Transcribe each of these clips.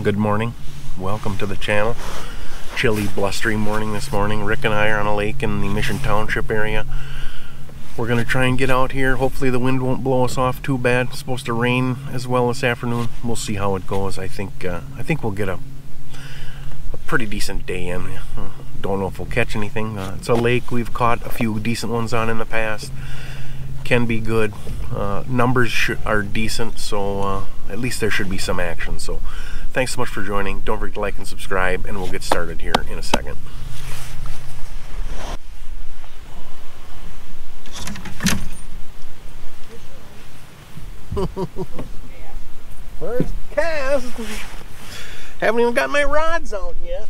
Good morning. Welcome to the channel. Chilly, blustery morning this morning. Rick and I are on a lake in the Mission Township area. We're going to try and get out here. Hopefully the wind won't blow us off too bad. It's supposed to rain as well this afternoon. We'll see how it goes. I think we'll get a pretty decent day in. Don't know if we'll catch anything. It's a lake we've caught a few decent ones on in the past. Can be good. Numbers are decent, so at least there should be some action. So thanks so much for joining. Don't forget to like and subscribe, and we'll get started here in a second. First cast. Haven't even got my rods out yet.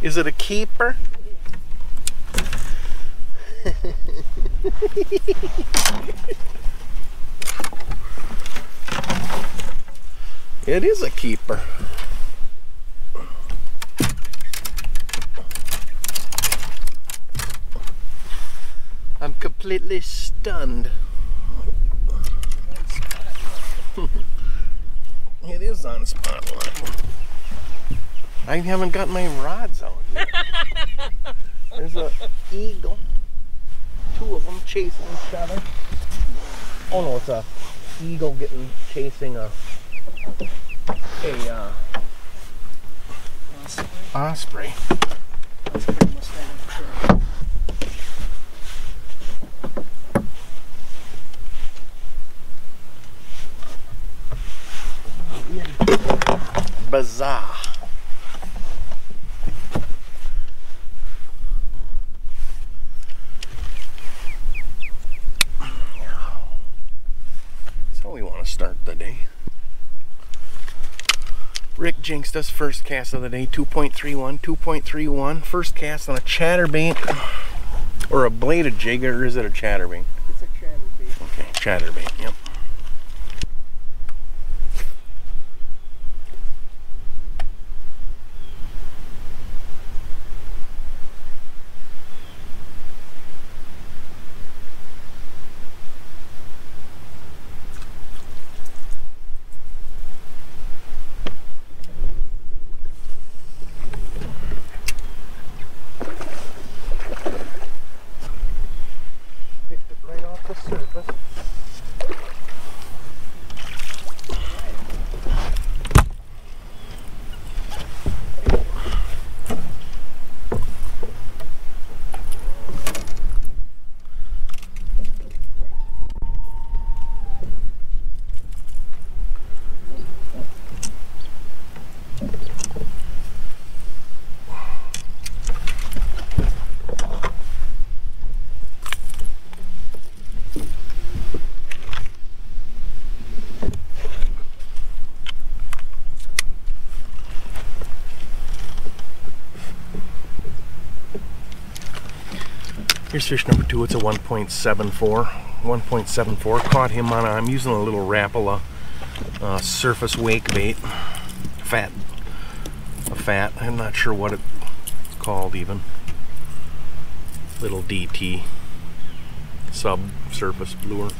Is it a keeper? It is a keeper. I'm completely stunned. It is on spotlight. I haven't got my rods out yet. There's an eagle. Two of them chasing each other. Oh no, it's a eagle chasing a osprey. Bizarre. So we want to start the day. Rick jinxed us first cast of the day, 2.31, 2.31. First cast on a chatterbait or a bladed jig, or is it a chatterbait? It's a chatterbait. Okay, chatterbait, yep. Surface. Here's fish number 2. It's a 1.74. 1.74. Caught him on I'm using a little Rapala surface wake bait. A fat. I'm not sure what it's called even. Little DT subsurface lure.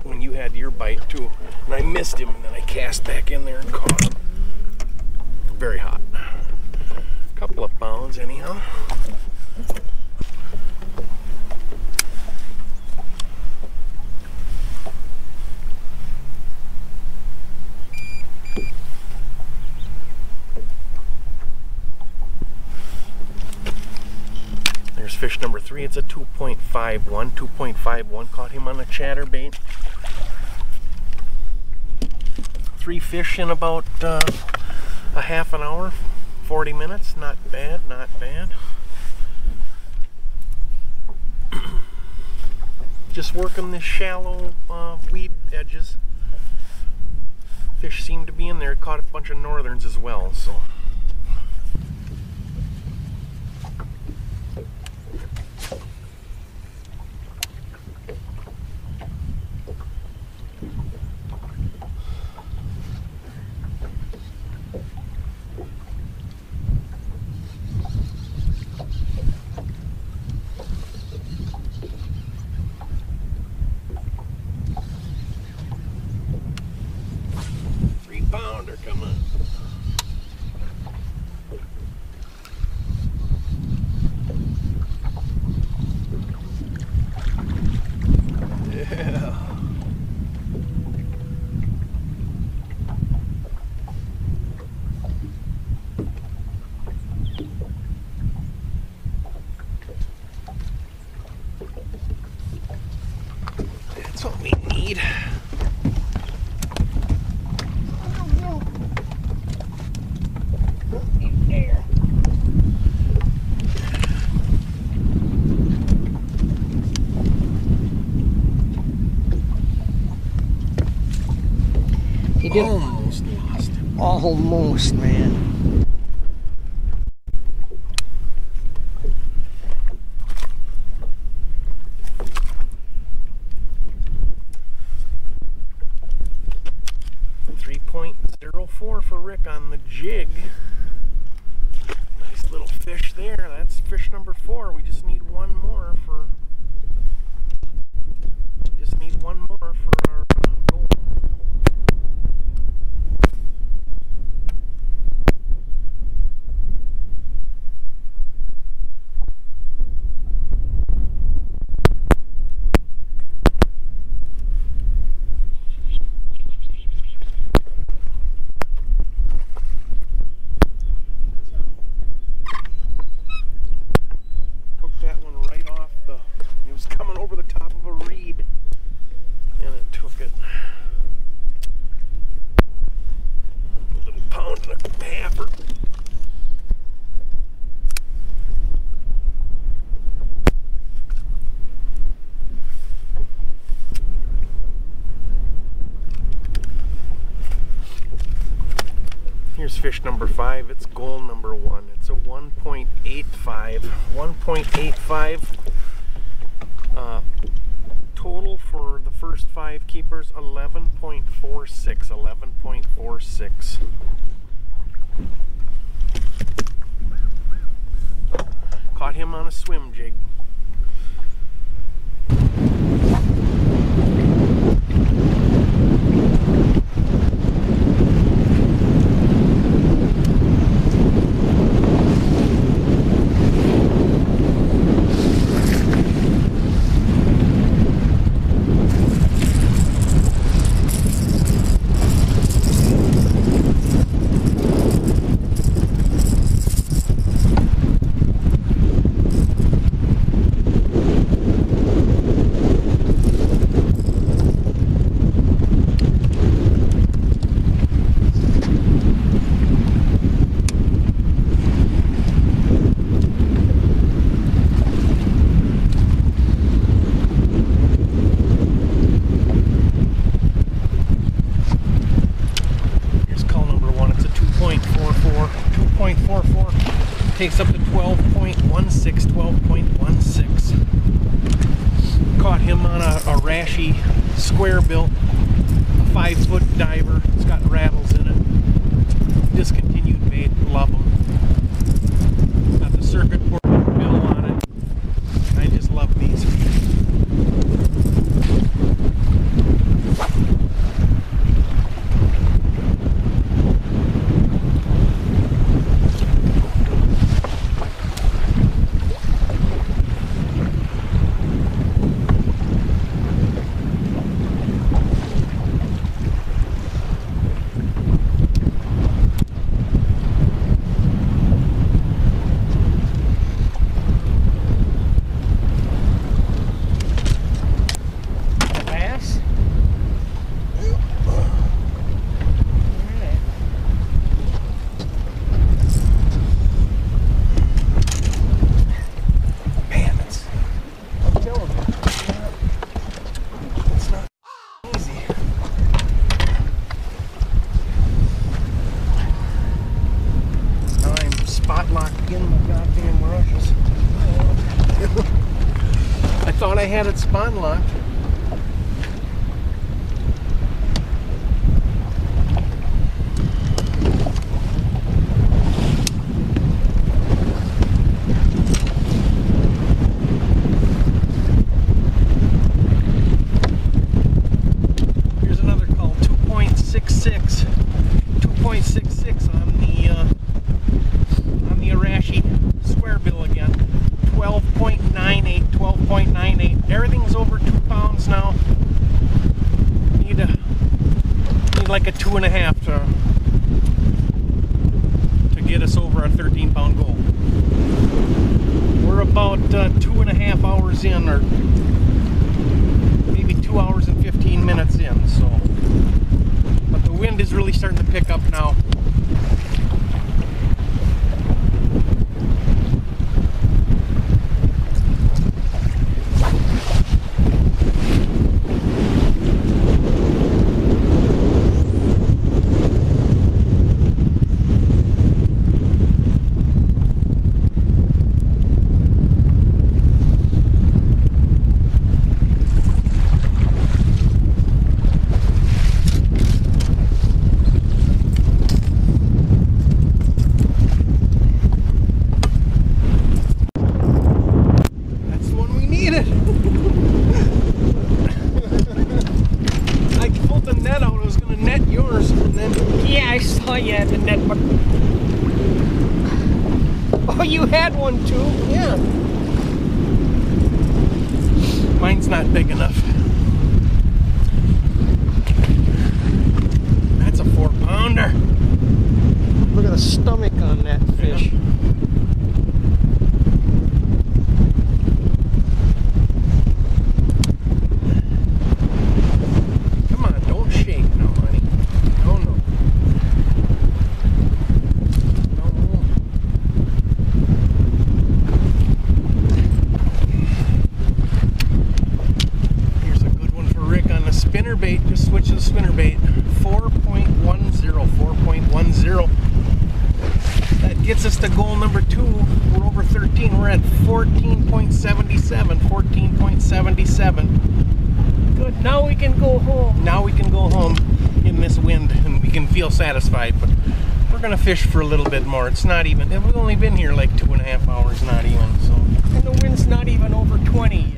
When you had your bite too, and I missed him, and then I cast back in there and caught him. Very hot. Couple of pounds anyhow. There's fish number 3. It's a 2.51. 2.51. Caught him on a chatterbait. 3 fish in about a half an hour, 40 minutes. Not bad, not bad. Just working this shallow weed edges. Fish seem to be in there. Caught a bunch of northerns as well, so. He did almost lost. Almost, man. .04 for Rick on the jig. Nice little fish there. That's fish number 4. We just need one more for. Our goal. Took that one right off the. It was coming over the top of a reed. And it took it. A little pound and a half. Here's fish number 5. It's goal number 1. It's a 1.85. 1.85. Total for the first 5 keepers, 11.46. 11.46. Caught him on a swim jig. Takes up to 12.16, 12.16. Caught him on a rashy square bill, a 5-foot diver. It's got rattles in it. Discontinued bait, love them. Got the circuit board bill on it. I just love these. I thought I had it spot locked. Here's another call, 2.66. 2.66 on the Arashi square bill again. 12.98, 12.98. Everything's over 2 pounds now. Need like a 2.5 to get us over a 13-pound goal. We're about 2.5 hours in, or maybe 2 hours and 15 minutes in. So, but the wind is really starting to pick up now. the net out. I was gonna net yours, and then Yeah, I saw you had the net, but oh, you had one too. yeah, mine's not big enough. That's a 4-pounder. Look at the stomach on that fish. Come on, don't shake now, honey. No, no. No. Here's a good one for Rick on the spinnerbait. Just switch to the spinnerbait. 4.10. That gets us to goal number 2. We're over 13. We're at 14.77. 14.77. Good. Now we can go home. Now we can go home in this wind and we can feel satisfied, but we're gonna fish for a little bit more. It's not even, we've only been here like 2.5 hours, not even, so. And the wind's not even over 20 yet.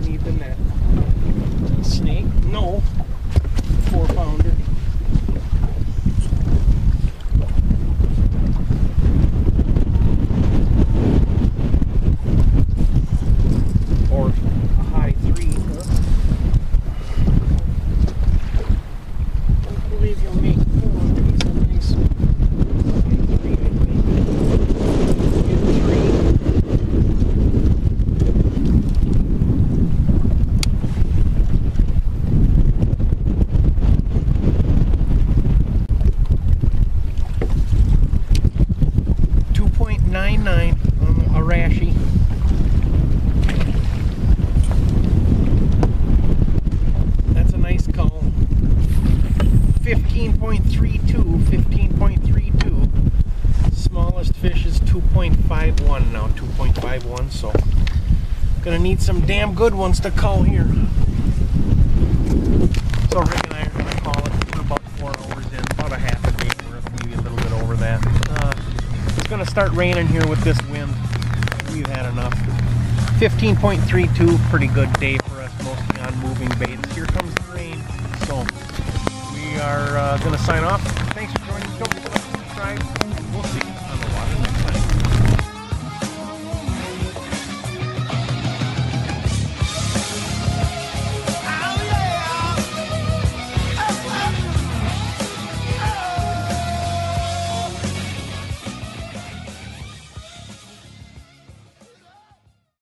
Need the net. Snake. No. 4-pounder. Or a high 3. Huh? I believe you'll make 4. These are nice. 3, I think. 2.99 on a Rashi. That's a nice call. 15.32. 15.32. Smallest fish is 2.51 now. 2.51. So gonna need some damn good ones to cull here. So Rick and I are gonna call it. We're about 4 hours in, about a half a day worth, maybe a little bit over that. It's gonna start raining here with this wind. We've had enough. 15.32, pretty good day for us, mostly on moving baits. Here comes the rain, so we are gonna sign off. Thanks for joining. Don't forget to subscribe. We'll see you.